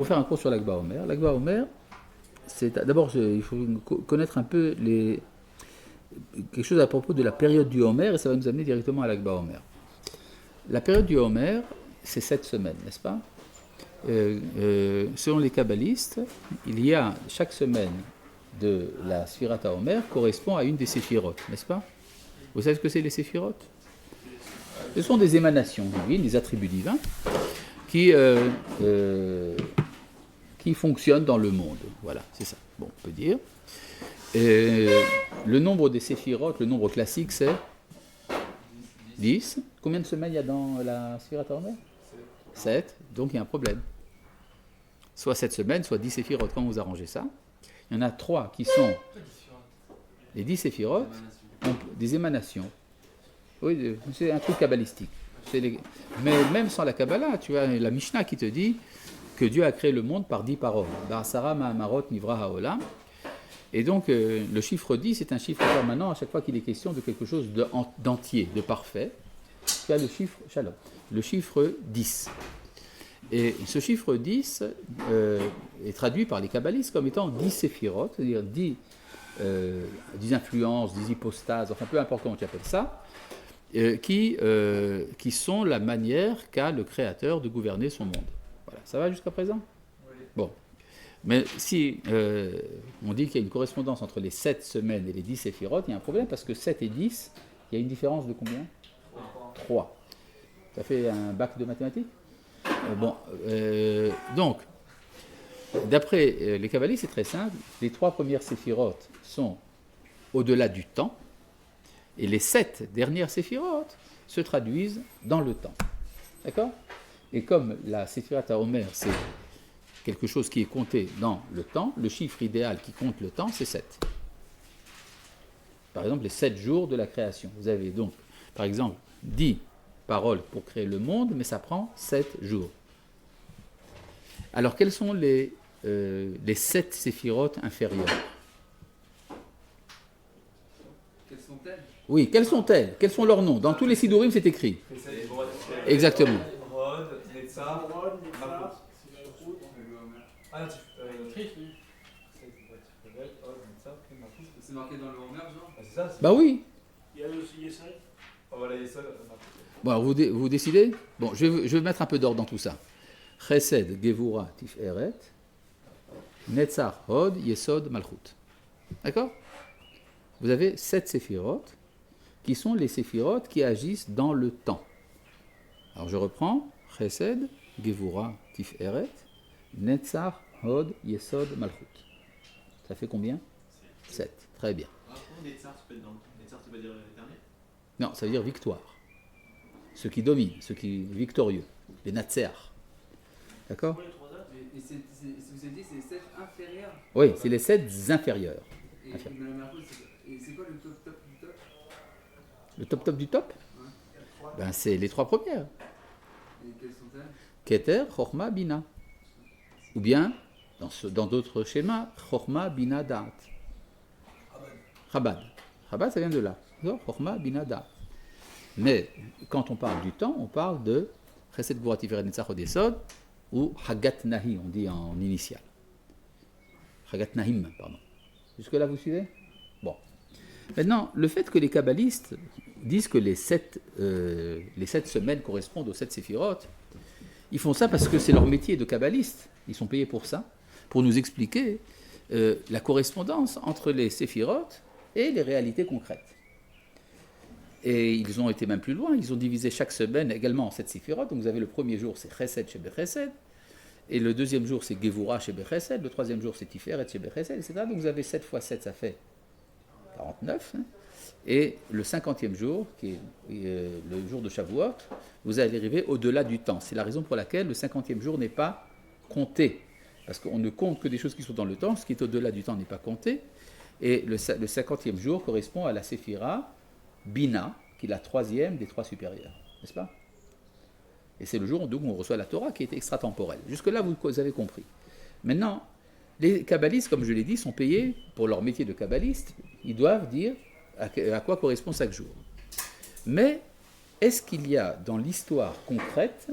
Pour faire un cours sur l'Akba Omer. L'Akba Omer, c'est d'abord il faut connaître un peu quelque chose à propos de la période du Homer et ça va nous amener directement à l'Akba Omer. La période du Homer, c'est 7 semaines, n'est-ce pas? Selon les kabbalistes, il y a chaque semaine de la Sphirata Homer correspond à une des séphirotes, n'est-ce pas? Vous savez ce que c'est les séphirotes? Ce sont des émanations divines, des attributs divins qui fonctionnent dans le monde. Voilà, c'est ça. Bon, on peut dire. Le nombre des séphirotes, le nombre classique, c'est 10. Combien de semaines il y a dans la Sphirata Homer? 7. Donc il y a un problème. Soit 7 semaines, soit 10 séphirotes. Comment vous arrangez ça? Il y en a 3 qui sont les 10 séphirotes, des émanations. Oui, c'est un truc kabbalistique. Mais même sans la Kabbalah, tu as la Mishnah qui te dit que Dieu a créé le monde par 10 paroles. Ba'asara ma'amarot nivra ha'olam. Et donc, le chiffre 10 est un chiffre permanent à chaque fois qu'il est question de quelque chose d'entier, de parfait. Tu as le chiffre, shalom, le chiffre 10. Et ce chiffre 10 est traduit par les kabbalistes comme étant 10 séphirotes, c'est-à-dire 10 influences, 10 hypostases, enfin peu importe comment tu appelles ça, qui sont la manière qu'a le Créateur de gouverner son monde. Voilà. Ça va jusqu'à présent? Oui. Bon. Mais si on dit qu'il y a une correspondance entre les 7 semaines et les 10 séphirotes, il y a un problème parce que 7 et 10, il y a une différence de combien? 3. Ça fait un bac de mathématiques? Donc, d'après les kabbalistes, c'est très simple. Les 3 premières séphirotes sont au-delà du temps et les 7 dernières séphirotes se traduisent dans le temps. D'accord? Et comme la séphirata Homer, c'est quelque chose qui est compté dans le temps, le chiffre idéal qui compte le temps, c'est 7. Par exemple, les 7 jours de la création. Vous avez donc, par exemple, 10 paroles pour créer le monde, mais ça prend 7 jours. Alors, quelles sont les 7 séphirotes inférieures? Quelles sont-elles? Oui, quelles sont-elles? Quels sont leurs noms? Dans tous les Sidurim, c'est écrit. Exactement. C'est marqué dans le Homer, genre? Bah oui. Il y a aussi Yesod. Bon, alors vous décidez? Bon, je vais mettre un peu d'ordre dans tout ça. Chesed, Gevura, Tiferet, Netzach, Hod, Yesod, Malchut. D'accord? Vous avez 7 séphirotes qui sont les séphirotes qui agissent dans le temps. Alors je reprends. Chesed, Gevura, Tiferet, Netzach, Hod, Yesod, Malchut. Ça fait combien? 7. Très bien. Netzach, ça veut dire éternel? Non, ça veut dire victoire. Ceux qui dominent, ceux qui sont victorieux. Les Natser. D'accord? Et vous avez dit c'est les 7 inférieurs? Oui, c'est les 7 inférieurs. Et c'est quoi le top du top? Le top du top? Ouais. Ben, c'est les 3 premières. Et quelles sont-elles? Keter, Chorma, Bina. Ou bien, dans d'autres schémas, Chorma, Bina, Da'at. Chabad. Chabad, ça vient de là. Chorma, Bina, Da'at. Mais quand on parle du temps, on parle de Chesed, Gvura, Tiferet, Netzach, Hod, Yesod, ou Hagat Nahi, on dit en initial. Hagat Nahim, pardon. Jusque-là, vous suivez? Bon. Maintenant, le fait que les kabbalistes disent que les 7 semaines correspondent aux 7 séphirotes, ils font ça parce que c'est leur métier de kabbaliste. Ils sont payés pour ça, pour nous expliquer la correspondance entre les séphirotes et les réalités concrètes. Et ils ont été même plus loin, ils ont divisé chaque semaine également en 7 séphirotes. Donc vous avez le premier jour, c'est Chesed chez Bechesed, et le deuxième jour, c'est Gevura chez Bechesed, le troisième jour, c'est Tiferet chez Bechesed, etc. Donc vous avez 7 fois 7, ça fait 49. Et le 50e jour, qui est le jour de Shavuot, vous allez arriver au-delà du temps. C'est la raison pour laquelle le 50e jour n'est pas compté. Parce qu'on ne compte que des choses qui sont dans le temps, ce qui est au-delà du temps n'est pas compté. Et le 50e jour correspond à la séphira Bina, qui est la 3e des 3 supérieures. N'est-ce pas? Et c'est le jour où on reçoit la Torah qui est extratemporelle. Jusque-là, vous avez compris. Maintenant, les kabbalistes, comme je l'ai dit, sont payés pour leur métier de kabbaliste. Ils doivent dire à quoi correspond chaque jour. Mais est-ce qu'il y a dans l'histoire concrète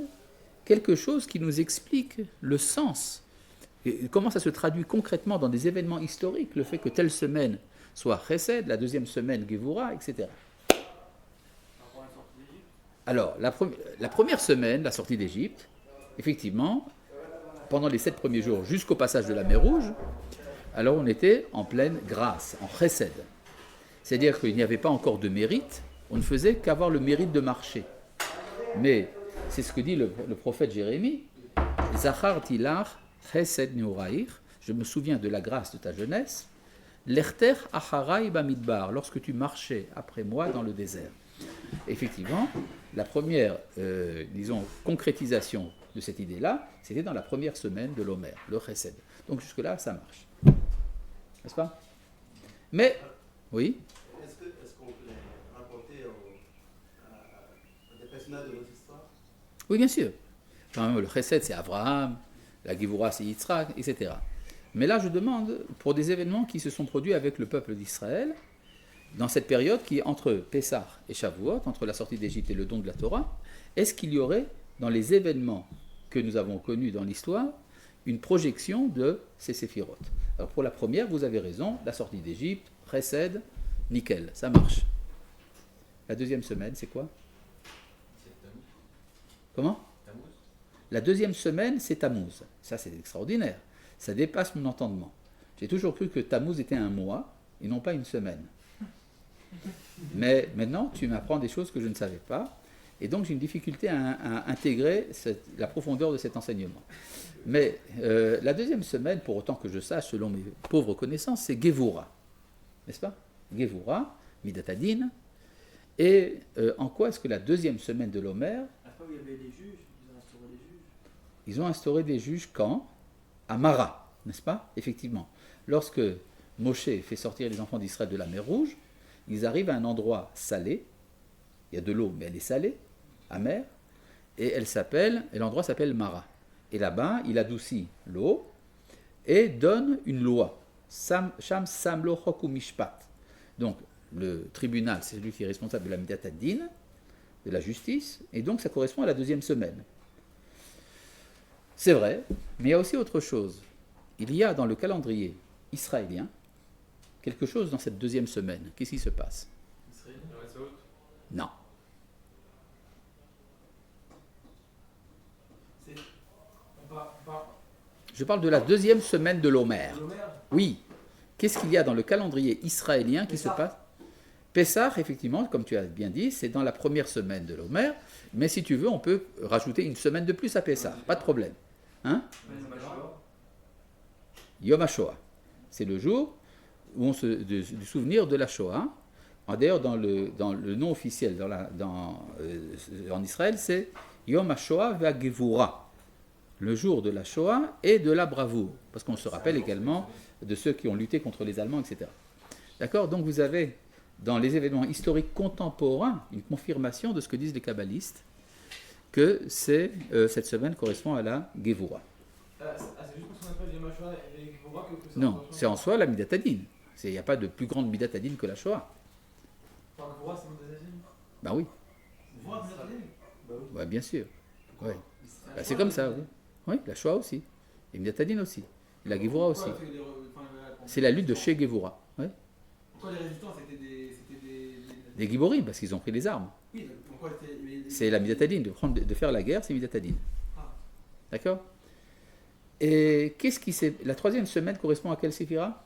quelque chose qui nous explique le sens Et comment ça se traduit concrètement dans des événements historiques, le fait que telle semaine soit Chesed, la deuxième semaine Gevura, etc. Alors, la première semaine, la sortie d'Égypte, effectivement, pendant les 7 premiers jours jusqu'au passage de la mer Rouge, alors on était en pleine grâce, en Chesed. C'est-à-dire qu'il n'y avait pas encore de mérite, on ne faisait qu'avoir le mérite de marcher. Mais c'est ce que dit le prophète Jérémie, Zachar tilach Chesed neuraïr, je me souviens de la grâce de ta jeunesse, Lerter acharai bamidbar, lorsque tu marchais après moi dans le désert. Effectivement, la première, concrétisation de cette idée-là, c'était dans la première semaine de l'Omer, le Chesed. Donc jusque-là, ça marche. N'est-ce pas? Mais, oui. Est-ce qu'on peut les rapporter à des personnages de notre histoire? Oui, bien sûr. Quand même, le Chesed, c'est Abraham, la Gevura, c'est Yitzhak, etc. Mais là, je demande, pour des événements qui se sont produits avec le peuple d'Israël, dans cette période qui est entre Pessah et Shavuot, entre la sortie d'Égypte et le don de la Torah, est-ce qu'il y aurait, dans les événements que nous avons connus dans l'histoire, une projection de ces séphirotes? Alors pour la première, vous avez raison, la sortie d'Égypte, Chesed, nickel, ça marche. La deuxième semaine, c'est quoi? Comment? La deuxième semaine, c'est Tammuz. Ça, c'est extraordinaire. Ça dépasse mon entendement. J'ai toujours cru que Tammuz était un mois et non pas une semaine. Mais maintenant, tu m'apprends des choses que je ne savais pas. Et donc, j'ai une difficulté à intégrer la profondeur de cet enseignement. Mais la deuxième semaine, pour autant que je sache, selon mes pauvres connaissances, c'est Gevura. N'est-ce pas? Gevura, Midatadin. Et en quoi est-ce que la deuxième semaine de l'Omer... À fois où il y avait les juges, ils ont instauré les juges. Ils ont instauré des juges quand? À Mara, n'est-ce pas? Effectivement. Lorsque Moshe fait sortir les enfants d'Israël de la mer Rouge, ils arrivent à un endroit salé. Il y a de l'eau, mais elle est salée, amère. Et l'endroit s'appelle Mara. Et là-bas, il adoucit l'eau et donne une loi. Sham samlo choku mishpat. Donc, le tribunal, c'est celui qui est responsable de la midat ad-din, de la justice, et donc ça correspond à la deuxième semaine. C'est vrai, mais il y a aussi autre chose. Il y a dans le calendrier israélien quelque chose dans cette deuxième semaine. Qu'est-ce qui se passe? Non. Je parle de la deuxième semaine de l'Omer. Oui. Qu'est-ce qu'il y a dans le calendrier israélien qui se passe? Pessah, effectivement, comme tu as bien dit, c'est dans la première semaine de l'Omer, mais si tu veux, on peut rajouter une semaine de plus à Pessah, pas de problème. Hein? Yom HaShoah. C'est le jour où du souvenir de la Shoah. D'ailleurs, dans le nom officiel en Israël, c'est Yom HaShoah ve'Gevura, le jour de la Shoah et de la bravoure, parce qu'on se rappelle également de ceux qui ont lutté contre les Allemands, etc. D'accord? Donc vous avez, dans les événements historiques contemporains, une confirmation de ce que disent les kabbalistes, que cette semaine correspond à la Gevura. C'est juste parce qu'on appelle Yom HaShoah et Gevura que ça... Non, c'est en soi la Midat Hadin. Il n'y a pas de plus grande Midat Hadin que la Shoah. Enfin, Gevura, c'est Midat Hadin? Ben oui. Gevura, Midat Hadin? Ouais, bien sûr. Ouais. Ben, c'est comme ça, oui. Oui, la Shoah aussi. Et Midat Hadin aussi. Et la Gevura aussi. C'est la lutte de chez Gevura. Ouais. Pourquoi les résistants, c'était Des Giborim, parce qu'ils ont pris les armes. Oui, pourquoi C'est la Midat Hadin. De faire la guerre, c'est Midat Hadin. Ah. D'accord? Et qu'est-ce qui s'est... La troisième semaine correspond à quelle séphira?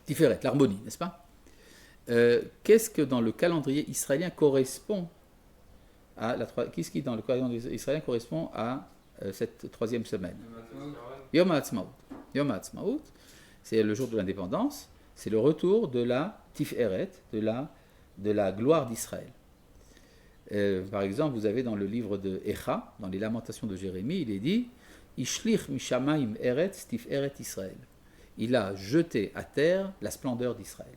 Tiferet, l'harmonie, n'est-ce pas? Qu'est-ce que dans le calendrier israélien correspond à qu'est-ce qui dans le calendrier israélien correspond à cette troisième semaine? Yom HaAtzmaut. Yom HaAtzmaut, c'est le jour de l'indépendance, c'est le retour de la Tiferet, de la gloire d'Israël. Par exemple, vous avez dans le livre de Echa, dans les Lamentations de Jérémie, il est dit Ishlich mishamayim eretz tiferet Israël. Il a jeté à terre la splendeur d'Israël.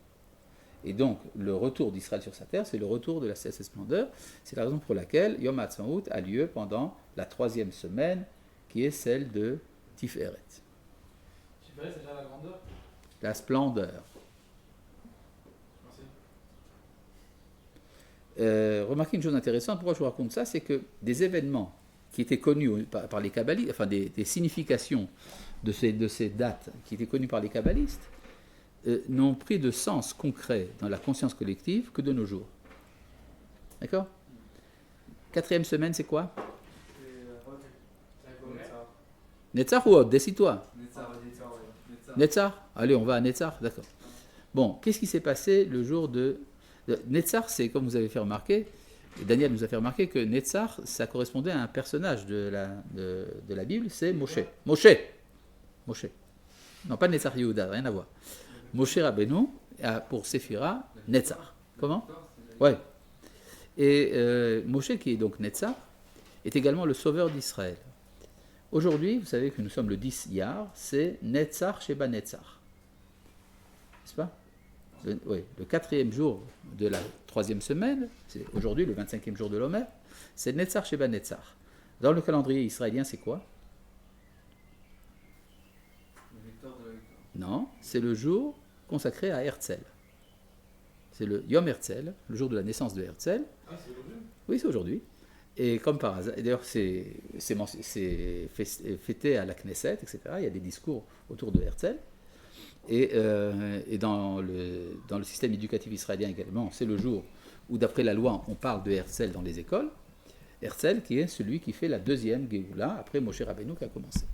Et donc, le retour d'Israël sur sa terre, c'est le retour de cette splendeur. C'est la raison pour laquelle Yom HaAtzmaut a lieu pendant la troisième semaine, qui est celle de Tiferet. Tiferet, c'est déjà la grandeur? La splendeur. Merci. Remarquez une chose intéressante, pourquoi je vous raconte ça, c'est que des événements qui étaient connues par les kabbalistes, enfin des significations de ces dates qui étaient connues par les kabbalistes, n'ont pris de sens concret dans la conscience collective que de nos jours. D'accord ? 4e semaine, c'est quoi ? Netzach ou Hod ? Décide-toi. Netzach ? Allez, on va à Netzach, d'accord. Bon, qu'est-ce qui s'est passé le jour de... Netzach, c'est comme vous avez fait remarquer, Daniel nous a fait remarquer que Netzach, ça correspondait à un personnage de la Bible, c'est Moshe. Moshe. Non, pas Netzach Yehuda, rien à voir. Moshe Rabbeinu, pour Séphira, Netzach. Comment ? Ouais. Et Moshe, qui est donc Netzach, est également le sauveur d'Israël. Aujourd'hui, vous savez que nous sommes le 10 Iyar, c'est Netzach Sheba Netzach. N'est-ce pas ? Le 4e jour de la 3e semaine, c'est aujourd'hui le 25e jour de l'Omer, c'est Netzach Sheba Netzach. Dans le calendrier israélien, c'est quoi ? Non, c'est le jour consacré à Herzl. C'est le Yom Herzl, le jour de la naissance de Herzl. Ah, c'est aujourd'hui ? Oui, c'est aujourd'hui. Et comme par hasard, et d'ailleurs c'est fêté à la Knesset, etc. Il y a des discours autour de Herzl. Et dans le système éducatif israélien également, c'est le jour où, d'après la loi, on parle de Herzl dans les écoles. Herzl qui est celui qui fait la 2e Géoula, après Moshe Rabbeinu qui a commencé.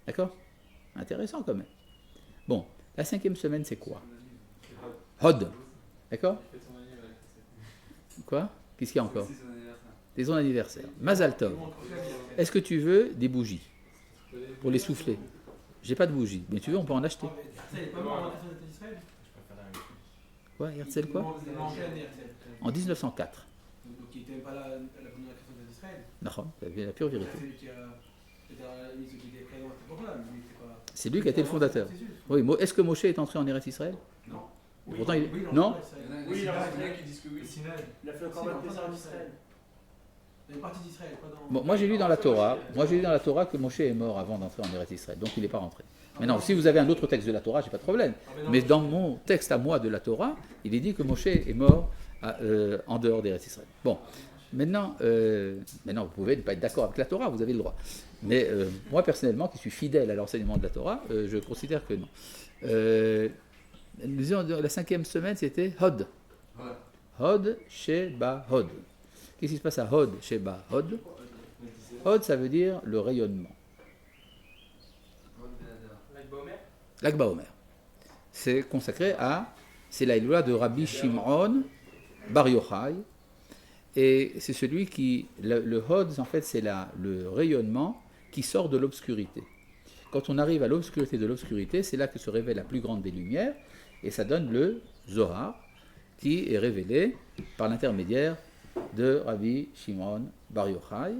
D'accord ? Intéressant quand même. Bon, la 5e semaine, c'est quoi ? Hod. D'accord ? Quoi ? Qu'est-ce qu'il y a encore ? C'est son anniversaire. Mazal Tov. Est-ce que tu veux des bougies pour les souffler ? J'ai pas de bougies, mais tu veux, on peut en acheter. Herzl n'est pas mort en Israël ? Quoi, Herzl quoi ? Il est mort en quelle année, Herzl ? En 1904. Donc il n'était pas là à la première création d'Israël. Non, c'est la pure vérité. C'est lui qui était présent à cette époque-là, mais il n'était pas... C'est lui qui a été le fondateur. Oui, est-ce que Moshe est entré en Eretz Israël ? Non. Pourtant, il... Oui, non ? Oui, il y en a qui disent que oui. Il a fait encore un plaisir en Israël. Il est parti d'Israël, pas dans... Bon, moi j'ai lu dans la Torah que Moshe est mort avant d'entrer en Eretz Israël, donc il n'est pas rentré. Maintenant, si vous avez un autre texte de la Torah, j'ai pas de problème. Mais dans mon texte à moi de la Torah, il est dit que Moshe est mort en dehors d'Eretz Israël. Bon, maintenant vous pouvez ne pas être d'accord avec la Torah, vous avez le droit. Mais moi personnellement, qui suis fidèle à l'enseignement de la Torah, je considère que non. Disons, la 5e semaine, c'était Hod. Hod, Sheba, Hod. Qu'est-ce qui se passe à Hod, Sheba, Hod ? Hod, ça veut dire le rayonnement. L'Akba Omer. C'est consacré c'est la Iloula de Rabbi Shimon Bar Yochai. Et c'est celui qui, le Hod, en fait, c'est le rayonnement qui sort de l'obscurité. Quand on arrive à l'obscurité de l'obscurité, c'est là que se révèle la plus grande des lumières, et ça donne le Zohar, qui est révélé par l'intermédiaire de Rabbi Shimon Bar Yochai.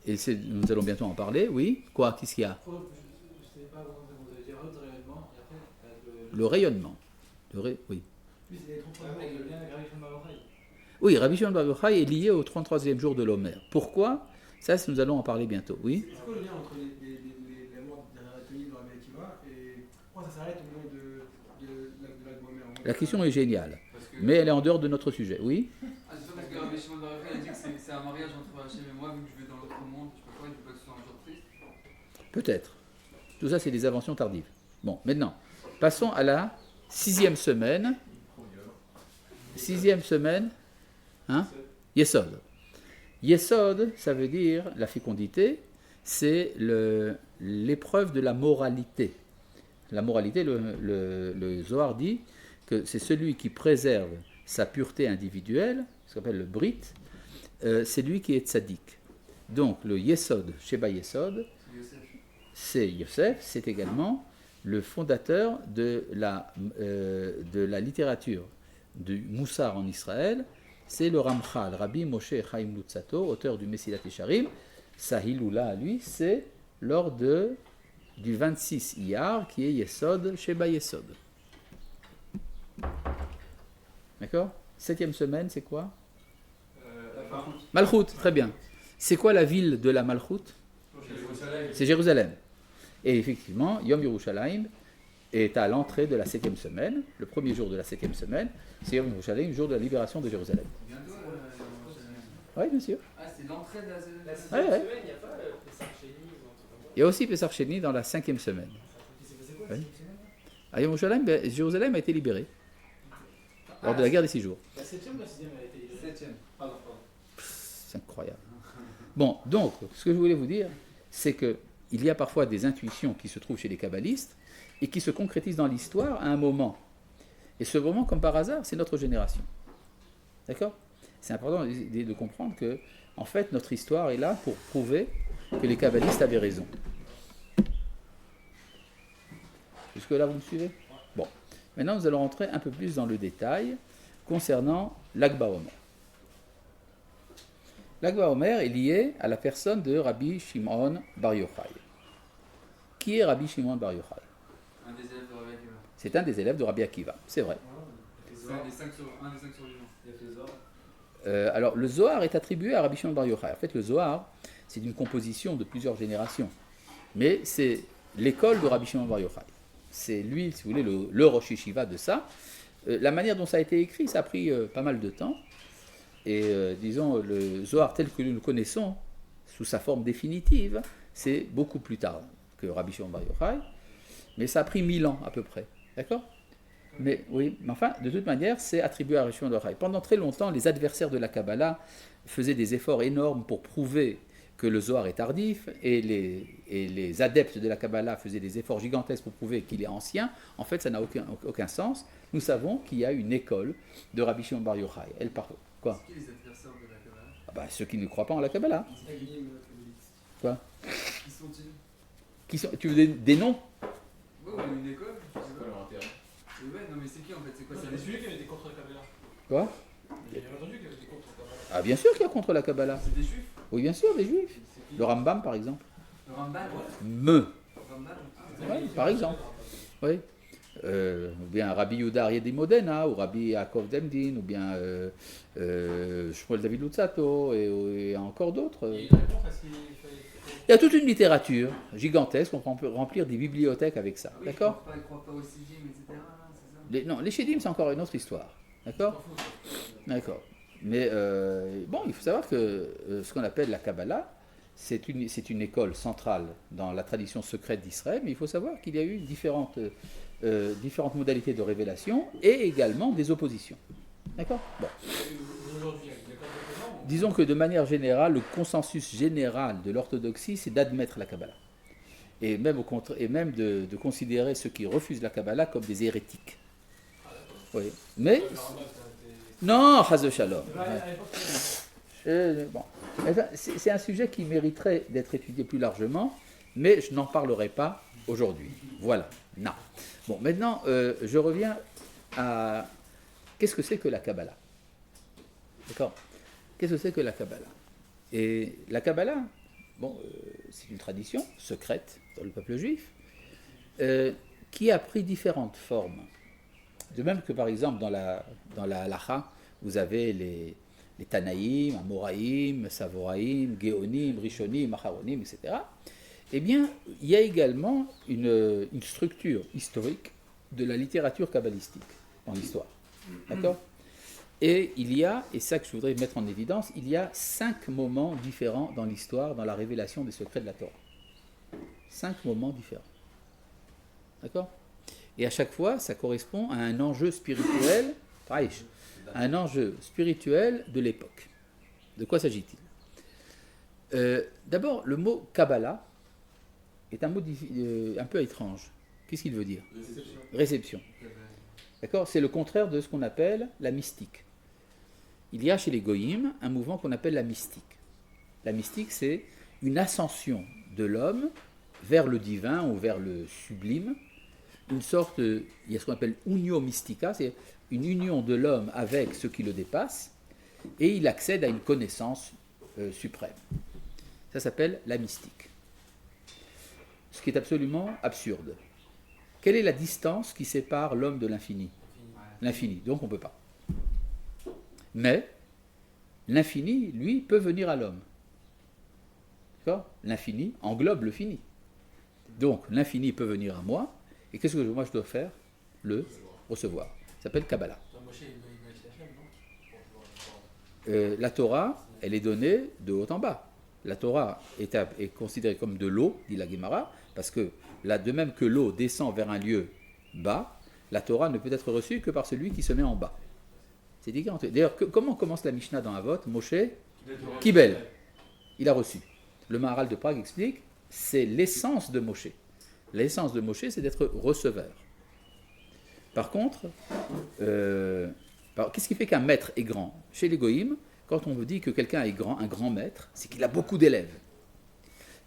Et nous allons bientôt en parler, oui. Quoi ? Qu'est-ce qu'il y a ? Je ne sais pas, vous avez dit rayonnement, et après... Le rayonnement. Oui. Lui, c'est les 33 jours de lien avec Rabbi Shimon Bar Yochai. Oui, Rabbi Shimon Bar Yochai est lié au 33e jour de l'Omer. Pourquoi ? Ça, nous allons en parler bientôt, oui. C'est quoi le lien entre les morts derrière la tenue de Rabbi Akiva et pourquoi ça s'arrête au moment de la Gomer ? La question est géniale, mais elle est en dehors de notre sujet, oui. Ah, c'est pas parce que Rabbi Shimon Bar Yochai a dit que c'est un mariage entre Hachem et moi, vu que je vais dans l'autre monde, je peux pas que ce soit un jour triste. Peut-être. Tout ça, c'est des inventions tardives. Bon, maintenant, passons à la 6e semaine. 6e semaine, Yesod. Yesod, ça veut dire la fécondité, c'est l'épreuve de la moralité. La moralité, le Zohar dit que c'est celui qui préserve sa pureté individuelle, ce qu'on appelle le Brit, c'est lui qui est tzaddik. Donc le Yesod, Sheba Yesod, c'est Yosef, c'est également le fondateur de la littérature du Moussar en Israël. C'est le Ramchal, Rabbi Moshe Chaim Lutzato, auteur du Mesilat Yesharim. Sa hiloula à lui, c'est lors du 26 Iyar, qui est Yesod, Sheba Yesod. D'accord ? 7e semaine, c'est quoi ? Malchut, très bien. C'est quoi la ville de la Malchut ? C'est Jérusalem. Et effectivement, Yom Yerushalayim est à l'entrée de la 7e semaine, le premier jour de la 7e semaine, c'est Yom Yerushalayim, jour de la libération de Jérusalem. Oui, bien sûr. Ah, c'est l'entrée de la La semaine. sixième Ouais, ouais. semaine, il n'y a pas Pessah Sheni ou un truc comme ça. Il y a aussi Pessar Sheni dans la 5e semaine. Il s'est passé quoi Ouais. la sixième semaine À Yerushalayim, Jérusalem a été libérée lors de la guerre des 6 jours. La septième ou la sixième a été libérée? Septième. Pardon. C'est incroyable. Bon, donc, ce que je voulais vous dire, c'est que il y a parfois des intuitions qui se trouvent chez les kabbalistes et qui se concrétisent dans l'histoire à un moment. Et ce moment, comme par hasard, c'est notre génération. D'accord? C'est important de comprendre que, en fait, notre histoire est là pour prouver que les kabbalistes avaient raison. Jusque-là, vous me suivez? Bon. Maintenant, nous allons rentrer un peu plus dans le détail concernant l'Ag BaOmer. L'Ag BaOmer est lié à la personne de Rabbi Shimon Bar Yochai. Qui est Rabbi Shimon Bar Yochai? Un des élèves de Rabbi Akiva. C'est un des élèves de Rabbi Akiva, c'est vrai. C'est un des 5 survivants. Alors, le Zohar est attribué à Rabbi Shimon Bar Yochai. En fait, le Zohar, c'est une composition de plusieurs générations. Mais c'est l'école de Rabbi Shimon Bar Yochai. C'est lui, si vous voulez, le Rosh Yeshiva de ça. La manière dont ça a été écrit, ça a pris pas mal de temps. Et disons, le Zohar tel que nous le connaissons, sous sa forme définitive, c'est beaucoup plus tard que Rabbi Shimon Bar Yochai. Mais ça a pris 1000 ans à peu près. D'accord? Mais oui, mais enfin, de toute manière, c'est attribué à Rabbi Shimon Bar Yochai. Pendant très longtemps, les adversaires de la Kabbalah faisaient des efforts énormes pour prouver que le Zohar est tardif, et les adeptes de la Kabbalah faisaient des efforts gigantesques pour prouver qu'il est ancien. En fait, ça n'a aucun sens. Nous savons qu'il y a une école de Rabbi Shimon Bar Yochai. Elle parle quoi? C'est qui les adversaires de la Kabbalah? Ah bah, ceux qui ne croient pas en la Kabbalah. Quoi? Qui sont-ils? Qui sont, tu veux des noms? Ouais, on a une école. Je sais C'est quoi pas. leur intérêt? Et ouais, non mais c'est qui en fait? C'est quoi? C'est C'est les juifs qui avaient été contre la Kabbalah. Quoi? J'ai entendu qu'il y avait été contre la Kabbalah. Ah, bien sûr qu'il y a contre la Kabbalah. C'est des juifs? Oui, bien sûr, des juifs. C'est qui? Le Rambam, par exemple. Le Rambam? Me. Rambam? Oui, par exemple. Oui. Ou bien Rabbi Yehuda Aryeh de Modena, ou Rabbi Yaakov Demdin, ou bien Shmuel David Lutzato, et encore d'autres. Il y a une réponse à ce qu'il fallait. Il y a toute une littérature gigantesque, on peut remplir des bibliothèques avec ça. Ah oui, D'accord? Ils croient pas au Sidim, etc. là, c'est ça? Non, les Chédim, c'est encore une autre histoire. D'accord? D'accord. Mais bon, il faut savoir que ce qu'on appelle la Kabbalah, c'est une école centrale dans la tradition secrète d'Israël, mais il faut savoir qu'il y a eu différentes modalités de révélation et également des oppositions. D'accord? Bon. Aujourd'hui, il y a pas de présent. Disons que de manière générale, le consensus général de l'orthodoxie, c'est d'admettre la Kabbalah. Et même, de considérer ceux qui refusent la Kabbalah comme des hérétiques. Oui. Mais, non, Chaz Shalom. Bon. Enfin, c'est un sujet qui mériterait d'être étudié plus largement, mais je n'en parlerai pas aujourd'hui. Voilà. Non. Bon, maintenant, je reviens à qu'est-ce que c'est que la Kabbalah? D'accord? Qu'est-ce que c'est que la Kabbalah? Et la Kabbalah, bon, c'est une tradition secrète dans le peuple juif qui a pris différentes formes. De même que, par exemple, dans la halacha, vous avez les Tanaïm, Amoraïm, Savoraïm, Géonim, Rishonim, Acharonim, etc. Eh bien, il y a également une structure historique de la littérature kabbalistique dans l'histoire. D'accord? Et il y a, et ça que je voudrais mettre en évidence, il y a 5 moments différents dans l'histoire, dans la révélation des secrets de la Torah. 5 moments différents. D'accord? Et à chaque fois, ça correspond à un enjeu spirituel, un enjeu spirituel de l'époque. De quoi s'agit-il? D'abord, le mot Kabbalah est un mot un peu étrange. Qu'est-ce qu'il veut dire? Réception. D'accord? C'est le contraire de ce qu'on appelle la mystique. Il y a chez les Goïm un mouvement qu'on appelle la mystique. La mystique, c'est une ascension de l'homme vers le divin ou vers le sublime. Une sorte, il y a ce qu'on appelle unio mystica, c'est une union de l'homme avec ce qui le dépasse, et il accède à une connaissance suprême. Ça s'appelle la mystique. Ce qui est absolument absurde. Quelle est la distance qui sépare l'homme de l'infini? L'infini, donc on ne peut pas. Mais l'infini, lui, peut venir à l'homme. D'accord? L'infini englobe le fini. Donc l'infini peut venir à moi, et qu'est-ce que moi je dois faire? Le recevoir. Ça s'appelle Kabbalah. La Torah, elle est donnée de haut en bas. La Torah est considérée comme de l'eau, dit la Gemara, parce que là, de même que l'eau descend vers un lieu bas, la Torah ne peut être reçue que par celui qui se met en bas. C'est écrit. D'ailleurs, comment commence la Mishnah dans Avot? Moshe Kibel. Il a reçu. Le Maharal de Prague explique, c'est l'essence de Moshe. L'essence de Moshe, c'est d'être receveur. Par contre, qu'est-ce qui fait qu'un maître est grand? Chez les Goïms, quand on dit que quelqu'un est grand, un grand maître, c'est qu'il a beaucoup d'élèves.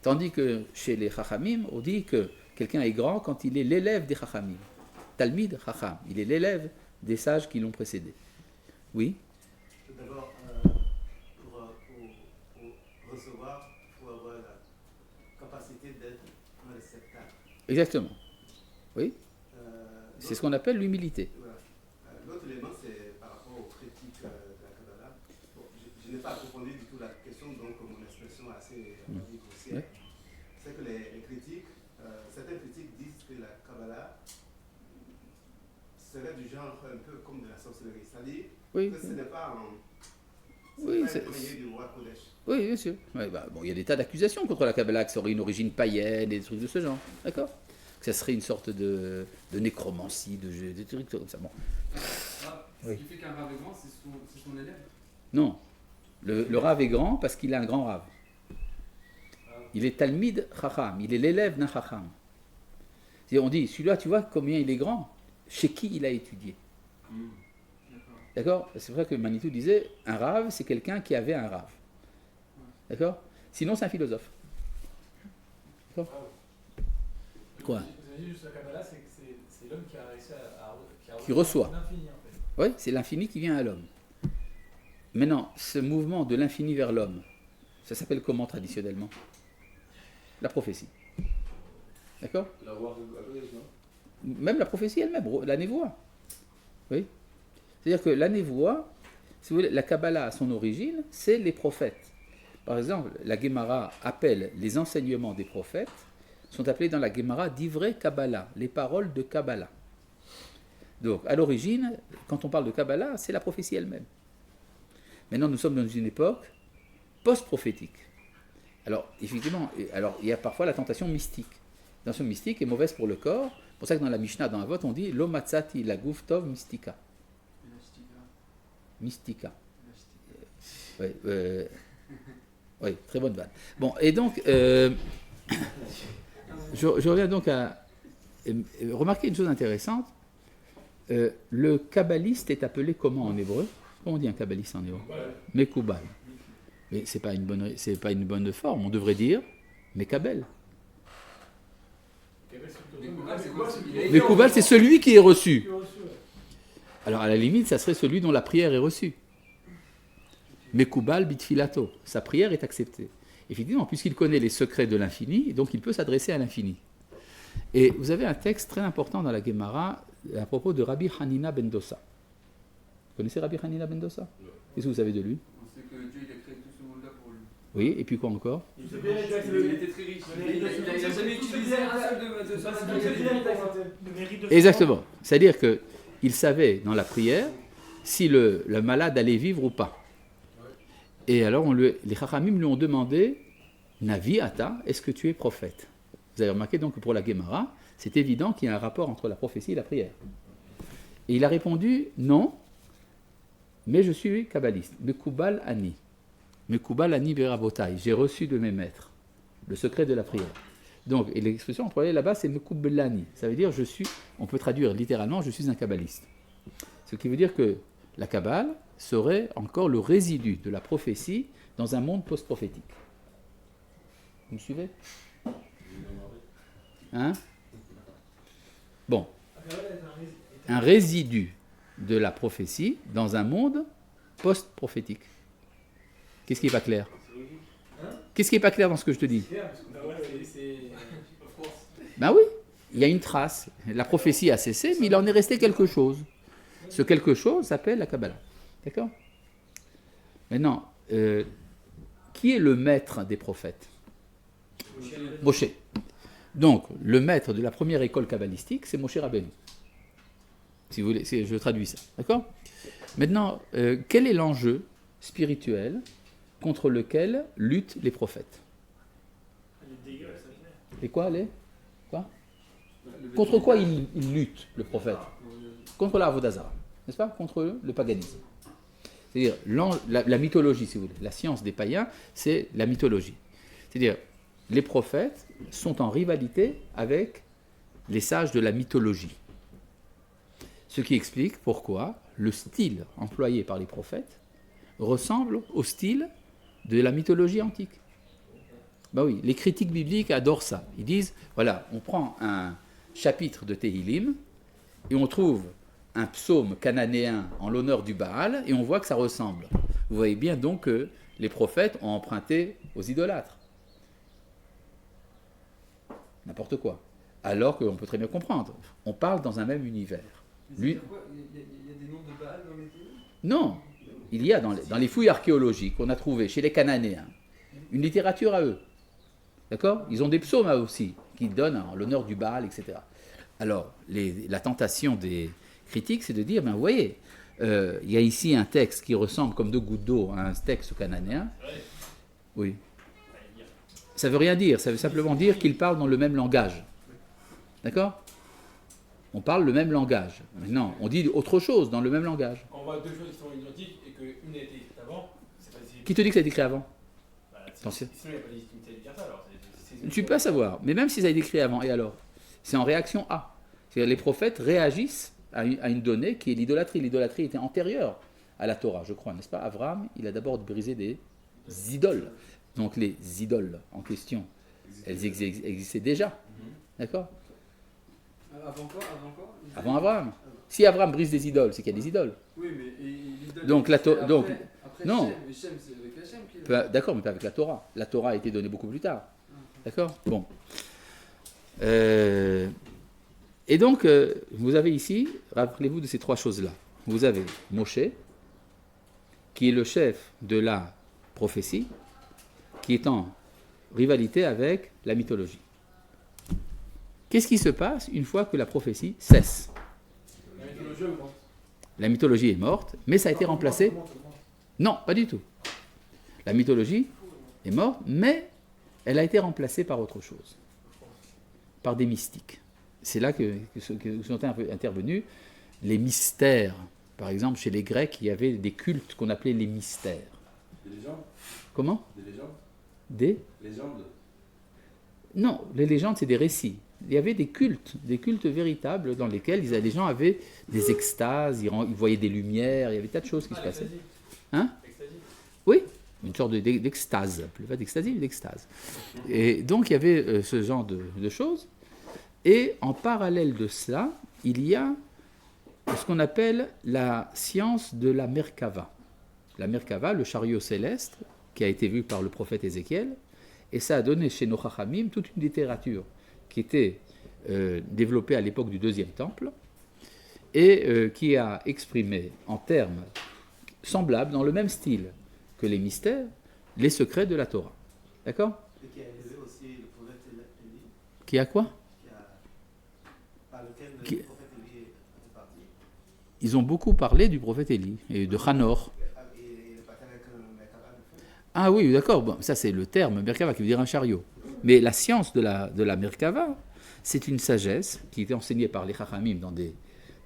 Tandis que chez les Chachamim, on dit que quelqu'un est grand quand il est l'élève des Chachamim. Talmid Chacham, il est l'élève des sages qui l'ont précédé. Oui? Tout d'abord, pour recevoir, il faut avoir la capacité d'être un réceptacle. Exactement. Oui? C'est ce qu'on appelle l'humilité. Voilà. L'autre élément, c'est par rapport aux critiques de la Kabbalah. Bon, je n'ai pas approfondi du tout la question, donc mon expression est assez grossière. C'est que les critiques, certains critiques disent que la Kabbalah serait du genre un peu comme de la sorcellerie. C'est-à-dire que ce n'est pas un du roi Kodesh. Oui, bien sûr. Ouais, il y a des tas d'accusations contre la Kabbalah, que ça aurait une origine païenne, et des trucs de ce genre. D'accord? Que ça serait une sorte de nécromancie, des trucs comme ça. Bon. Ce qui fait qu'un rave est grand, c'est son élève. Non. Le rave est grand parce qu'il a un grand rave. Il est Talmid Chacham, il est l'élève d'un Chacham. On dit, celui-là, tu vois combien il est grand? Chez qui il a étudié? D'accord? C'est vrai que Manitou disait, un rave, c'est quelqu'un qui avait un rave. D'accord? Sinon, c'est un philosophe. D'accord? Quoi? Vous avez dit juste la Kabbalah, c'est l'homme qui a réussi qui reçoit. L'infini, en fait. Oui, c'est l'infini qui vient à l'homme. Maintenant, ce mouvement de l'infini vers l'homme, ça s'appelle comment traditionnellement? La prophétie. D'accord? La voix non? Même la prophétie elle-même, la névoie. Oui. C'est-à-dire que la névoie, si vous voulez, la Kabbalah à son origine, c'est les prophètes. Par exemple, la Gemara appelle les enseignements des prophètes, sont appelés dans la Gemara d'ivrei Kabbalah, les paroles de Kabbalah. Donc, à l'origine, quand on parle de Kabbalah, c'est la prophétie elle-même. Maintenant, nous sommes dans une époque post-prophétique. Alors, effectivement, il y a parfois la tentation mystique. La tentation mystique est mauvaise pour le corps. C'est pour ça que dans la Mishnah, dans Avot, on dit Lo matzati la guf tov mystika. Mystika. Oui, très bonne vanne. Bon, et donc, je reviens donc à remarquer une chose intéressante. Le kabbaliste est appelé comment en hébreu? Comment on dit un kabbaliste en hébreu? Mekoubal. Mais c'est pas une bonne forme. On devrait dire Mekabel. Mekoubal, c'est celui qui est reçu. Alors à la limite, ça serait celui dont la prière est reçue. Mekoubal bitfilato. Sa prière est acceptée. Effectivement, puisqu'il connaît les secrets de l'infini, donc il peut s'adresser à l'infini. Et vous avez un texte très important dans la Gemara à propos de Rabbi Hanina ben Dossa. Vous connaissez Rabbi Hanina ben Dossa? Qu'est-ce que vous savez de lui? On sait que Dieu il a créé tout ce monde-là pour lui. Oui, et puis quoi encore? Il était très riche. Il n'a jamais utilisé un seul de ça. Exactement. C'est-à-dire qu'il savait dans la prière si le malade allait vivre ou pas. Et alors les Chachamim lui ont demandé Navi Ata, est-ce que tu es prophète? Vous avez remarqué donc que pour la Gemara, c'est évident qu'il y a un rapport entre la prophétie et la prière. Et il a répondu non, mais je suis kabbaliste. Mekubal ani. Mekubal ani berabotai. J'ai reçu de mes maîtres le secret de la prière. Donc, et l'expression employée là-bas, c'est mekubelani. Ça veut dire on peut traduire littéralement, je suis un kabbaliste. Ce qui veut dire que la Kabbale serait encore le résidu de la prophétie dans un monde post-prophétique. Vous me suivez? Hein? Bon. Un résidu de la prophétie dans un monde post-prophétique. Qu'est-ce qui n'est pas clair? Qu'est-ce qui n'est pas clair dans ce que je te dis? Ben oui, il y a une trace. La prophétie a cessé, mais il en est resté quelque chose. Ce quelque chose s'appelle la Kabbalah. D'accord? Maintenant, qui est le maître des prophètes? Moshe. Donc, le maître de la première école kabbalistique, c'est Moshe Rabbeinu. Si vous voulez, je traduis ça. D'accord? Maintenant, quel est l'enjeu spirituel contre lequel luttent les prophètes. Et quoi, quoi? Contre quoi il lutte, le prophète? Contre la Avodazara, n'est-ce pas? Contre le paganisme. C'est-à-dire, la mythologie, si vous voulez, la science des païens, c'est la mythologie. C'est-à-dire, les prophètes sont en rivalité avec les sages de la mythologie. Ce qui explique pourquoi le style employé par les prophètes ressemble au style de la mythologie antique. Ben oui, les critiques bibliques adorent ça. Ils disent, voilà, on prend un chapitre de Tehillim et on trouve un psaume cananéen en l'honneur du Baal et on voit que ça ressemble. Vous voyez bien donc que les prophètes ont emprunté aux idolâtres. N'importe quoi. Alors qu'on peut très bien comprendre. On parle dans un même univers. Mais c'est quoi? Il y a des noms de Baal dans les Tehillim? Non, il y a dans les fouilles archéologiques qu'on a trouvées chez les Cananéens une littérature à eux. D'accord? Ils ont des psaumes à eux aussi, qui donnent en l'honneur du Baal, etc. Alors, la tentation des critiques, c'est de dire, ben, vous voyez, il y a ici un texte qui ressemble comme deux gouttes d'eau à un texte cananéen. Oui. Ça ne veut rien dire, ça veut simplement dire qu'ils parlent dans le même langage. D'accord? On parle le même langage. Maintenant, on dit autre chose dans le même langage. Quand on voit deux choses qui sont identiques et qu'une a été écrite avant, c'est pas si... Qui te dit que ça a été écrit avant? Attention. Sinon, il n'y a pas de légitimité de dire ça, alors. Tu peux pas savoir. Mais même si ça a été écrit avant, et alors? C'est en réaction à. C'est-à-dire les prophètes réagissent à une donnée qui est l'idolâtrie. L'idolâtrie était antérieure à la Torah, je crois, n'est-ce pas? Abraham, il a d'abord brisé des idoles. Donc les idoles en question, elles existaient déjà. D'accord? Avant quoi? Avant Abraham. Si Abraham brise des idoles, c'est qu'il y a des idoles. Oui, mais l'idole. Donc, après non. Shem, c'est avec Hachem qui l'a. D'accord, mais pas avec la Torah. La Torah a été donnée beaucoup plus tard. D'accord? Bon. Et donc, vous avez ici, rappelez-vous de ces trois choses-là. Vous avez Moshe, qui est le chef de la prophétie, qui est en rivalité avec la mythologie. Qu'est-ce qui se passe une fois que la prophétie cesse? La mythologie est morte, mais ça a été remplacé. Non, pas du tout. La mythologie est morte, mais elle a été remplacée par autre chose, par des mystiques. C'est là que sont intervenus les mystères. Par exemple, chez les Grecs, il y avait des cultes qu'on appelait les mystères. Des légendes? Comment? Des légendes? Des légendes? Non, les légendes, c'est des récits. Il y avait des cultes véritables dans lesquels les gens avaient des extases, ils voyaient des lumières, il y avait tas de choses qui se passaient. Hein? Oui, une sorte d'extase, pas d'extasie, mais d'extase. Et donc il y avait ce genre de choses. Et en parallèle de cela, il y a ce qu'on appelle la science de la Merkava. La Merkava, le chariot céleste, qui a été vu par le prophète Ézéchiel, et ça a donné chez nos Chachamim toute une littérature qui était développée à l'époque du deuxième temple, et qui a exprimé en termes semblables, dans le même style que les mystères, les secrets de la Torah. D'accord? Et qui a élevé aussi le prophète Élie. Qui a quoi? Par lequel le prophète Élie est parti. Ils ont beaucoup parlé du prophète Élie et de Hanor. Et il est parti avec un Merkava de feu. Ah oui, d'accord, bon, ça c'est le terme Merkava qui veut dire un chariot. Mais la science de la Merkava, c'est une sagesse qui était enseignée par les Chachamim